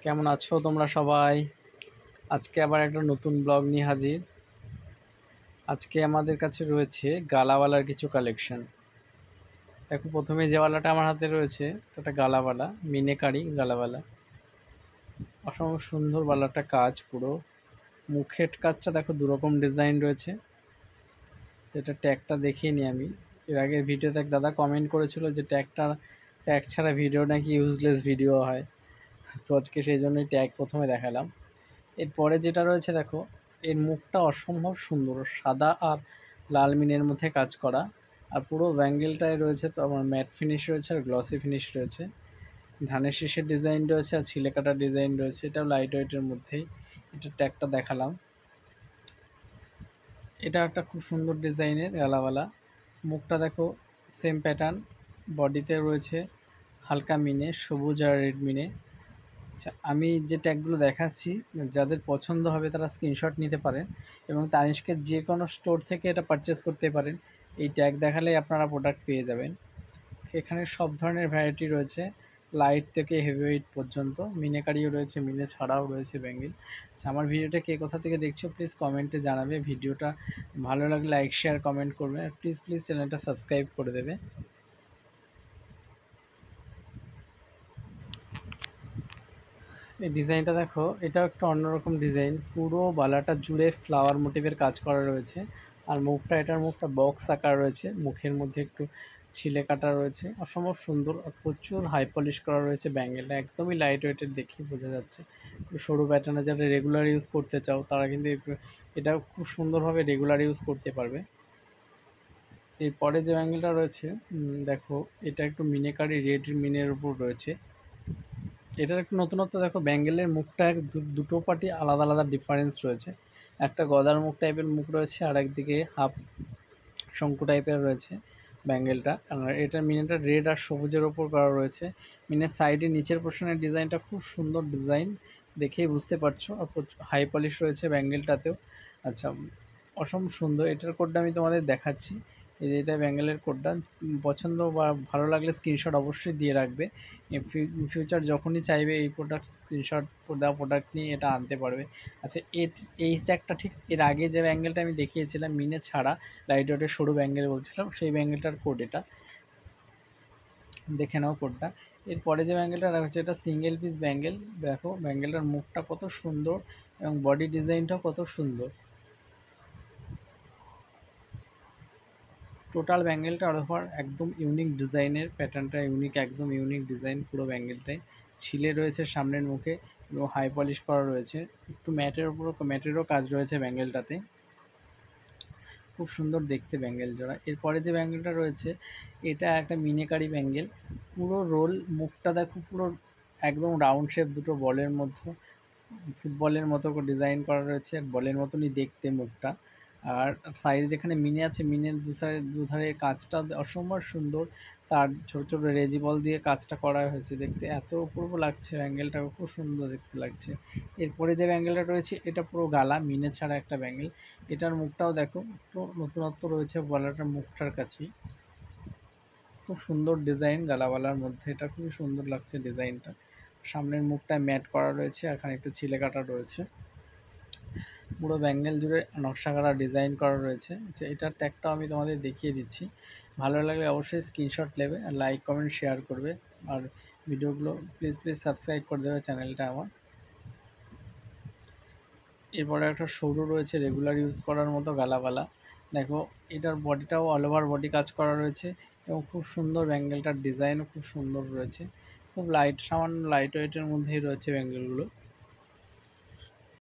কেমন আছো তোমরা সবাই? আজকে আবার একটা নতুন ব্লগ নিয়ে হাজির। আজকে আমাদের কাছে রয়েছে গালাওয়ালার কিছু কালেকশন। দেখো, প্রথমে যে ওয়ালাটা আমার হাতে রয়েছে ওটা গালাওয়ালা, মিনেকারি গালাওয়ালা। অসম্ভব সুন্দর ওয়ালাটা, কাজ পুরো মুখের কাজটা দেখো, দুরকম ডিজাইন রয়েছে। এটা ট্যাগটা দেখিয়ে নিই আমি। এর আগের ভিডিওতে এক দাদা কমেন্ট করেছিল যে ট্যাগ ছাড়া ভিডিও নাকি ইউজলেস ভিডিও হয়। তো আজকে সেই জন্যই ট্যাগ প্রথমে দেখালাম। এরপরে যেটা রয়েছে দেখো, এর মুখটা অসম্ভব সুন্দর, সাদা আর লাল মিনের মধ্যে কাজ করা। আর পুরো ব্যাঙ্গেলটায় রয়েছে তো আমার ম্যাট ফিনিশ রয়েছে আর গ্লসি ফিনিশ রয়েছে। ধানের শীষের ডিজাইন রয়েছে আর ছিলে কাটার ডিজাইন রয়েছে। এটাও লাইট ওয়েটের মধ্যেই। এটা ট্যাগটা দেখালাম। এটা একটা খুব সুন্দর ডিজাইনের গালাওয়ালা। মুখটা দেখো, সেম প্যাটার্ন। বডিতে রয়েছে হালকা মিনে, সবুজ আর রেড মিনে। আচ্ছা, আমি যে ট্যাগগুলো দেখাচ্ছি, যাদের পছন্দ হবে তারা স্ক্রিনশট নিতে পারেন এবং তানিষ্কের যে কোনো স্টোর থেকে এটা পারচেস করতে পারেন। এই ট্যাগ দেখালেই আপনারা প্রোডাক্ট পেয়ে যাবেন। এখানে সব ধরনের ভ্যারাইটি রয়েছে, লাইট থেকে হেভিওয়েট পর্যন্ত। মিনেকারিও রয়েছে, মিনে ছাড়াও রয়েছে ব্যাঙ্গেল। আচ্ছা, আমার ভিডিওটা কে কোথা থেকে দেখছো প্লিজ কমেন্টে জানাবে। ভিডিওটা ভালো লাগলে লাইক শেয়ার কমেন্ট করবে আর প্লিজ প্লিজ চ্যানেলটা সাবস্ক্রাইব করে দেবে। এই ডিজাইনটা দেখো, এটাও একটা অন্যরকম ডিজাইন। পুরো বালাটা জুড়ে ফ্লাওয়ার মোটিভের কাজ করা রয়েছে। আর এটার মুখটা বক্স আকার রয়েছে, মুখের মধ্যে একটু ছিলে কাটা রয়েছে। অসম্ভব সুন্দর আর প্রচুর হাই পলিশ করা রয়েছে। ব্যাঙ্গেলটা একদমই লাইট ওয়েটের, দেখেই বোঝা যাচ্ছে। সরু প্যাটার্নে যারা রেগুলার ইউজ করতে চাও তারা কিন্তু এটা খুব সুন্দরভাবে রেগুলার ইউজ করতে পারবে। এরপরে যে ব্যাঙ্গেলটা রয়েছে, দেখো, এটা একটু মিনেকারি রেড মিনের উপর রয়েছে। এটার একটু নতুনত্ব দেখো, ব্যাঙ্গেলের মুখটা দুটো পার্টি আলাদা আলাদা ডিফারেন্স রয়েছে। একটা গদার মুখ টাইপের মুখ রয়েছে আর একদিকে হাফ শঙ্কু টাইপের রয়েছে ব্যাঙ্গেলটা। আর এটার মিনেটা রেড আর সবুজের ওপর করা রয়েছে। মিনের সাইডে নিচের পোর্শনের ডিজাইনটা খুব সুন্দর ডিজাইন, দেখেই বুঝতে পারছো। আর হাই পলিশ রয়েছে ব্যাঙ্গেলটাতেও। আচ্ছা, অসম্ভব সুন্দর। এটার কোডটা আমি তোমাদের দেখাচ্ছি। এই যে এটা ব্যাঙ্গেলের কোডটা। পছন্দ বা ভালো লাগলে স্ক্রিনশট অবশ্যই দিয়ে রাখবে। ফিউচার যখনই চাইবে এই প্রোডাক্ট স্ক্রিনশট দেওয়া প্রোডাক্ট নিয়ে এটা আনতে পারবে। আচ্ছা, এই ট্যাগটা ঠিক এর আগে যে ব্যাঙ্গেলটা আমি দেখিয়েছিলাম মিনে ছাড়া, লাইট ওয়েটের সরু ব্যাঙ্গেল বলছিলাম, সেই ব্যাঙ্গেলটার কোড এটা। দেখে নাও কোডটা। এরপরে যে ব্যাঙ্গেলটা রাখছে এটা সিঙ্গেল পিস ব্যাঙ্গেল। দেখো ব্যাঙ্গেলটার মুখটা কত সুন্দর এবং বডি ডিজাইনটাও কত সুন্দর। টোটাল ব্যাঙ্গেলটা ওভার একদম ইউনিক ডিজাইনের, প্যাটার্নটা ইউনিক, একদম ইউনিক ডিজাইন পুরো ব্যাঙ্গেলটাই। ছিলে রয়েছে সামনের মুখে এবং হাই পলিশ করা রয়েছে। একটু ম্যাটেরও কাজ রয়েছে ব্যাঙ্গেলটাতে। খুব সুন্দর দেখতে ব্যাঙ্গেল জোড়া। এরপরে যে ব্যাঙ্গেলটা রয়েছে এটা একটা মিনেকারি ব্যাঙ্গেল। পুরো রোল, মুখটা দেখো পুরো একদম রাউন্ড শেপ, দুটো বলের মধ্যে ফুটবলের মতো করে ডিজাইন করা রয়েছে, বলের মতনই দেখতে মুখটা। আর সাইডে যেখানে মিনে আছে, মিনের দুধারে কাজটা অসম্ভব সুন্দর। তার ছোট ছোট রেজি বল দিয়ে কাজটা করা হয়েছে, দেখতে এত অপূর্ব লাগছে। ব্যাঙ্গেলটা খুব সুন্দর দেখতে লাগছে। এরপরে যে ব্যাঙ্গেলটা রয়েছে এটা পুরো গালা, মিনে ছাড়া একটা ব্যাঙ্গেল। এটার মুখটাও দেখো, একটু নতুনত্ব রয়েছে গলাটার মুখটার কাছেই। খুব সুন্দর ডিজাইন গালাওয়ালার মধ্যে, এটা খুবই সুন্দর লাগছে ডিজাইনটা। সামনের মুখটা ম্যাট করা রয়েছে, এখানে একটু ছিলে কাটা রয়েছে। পুরো ব্যাঙ্গেল জুড়ে নকশা করা ডিজাইন করা রয়েছে। আচ্ছা, এটার ট্যাগটাও আমি তোমাদের দেখিয়ে দিচ্ছি। ভালো লাগলে অবশ্যই স্ক্রিনশট নেবে আর লাইক কমেন্ট শেয়ার করবে। আর ভিডিওগুলো প্লিজ প্লিজ সাবস্ক্রাইব করে দেবে চ্যানেলটা আমার। এরপরে একটা সরু রয়েছে রেগুলার ইউজ করার মতো গালাওয়ালা। দেখো, এটার বডিটাও অল ওভার বডি কাজ করা রয়েছে এবং খুব সুন্দর। ব্যাঙ্গেলটার ডিজাইনও খুব সুন্দর রয়েছে। খুব সামান্য লাইট ওয়েটের মধ্যেই রয়েছে ব্যাঙ্গেলগুলো।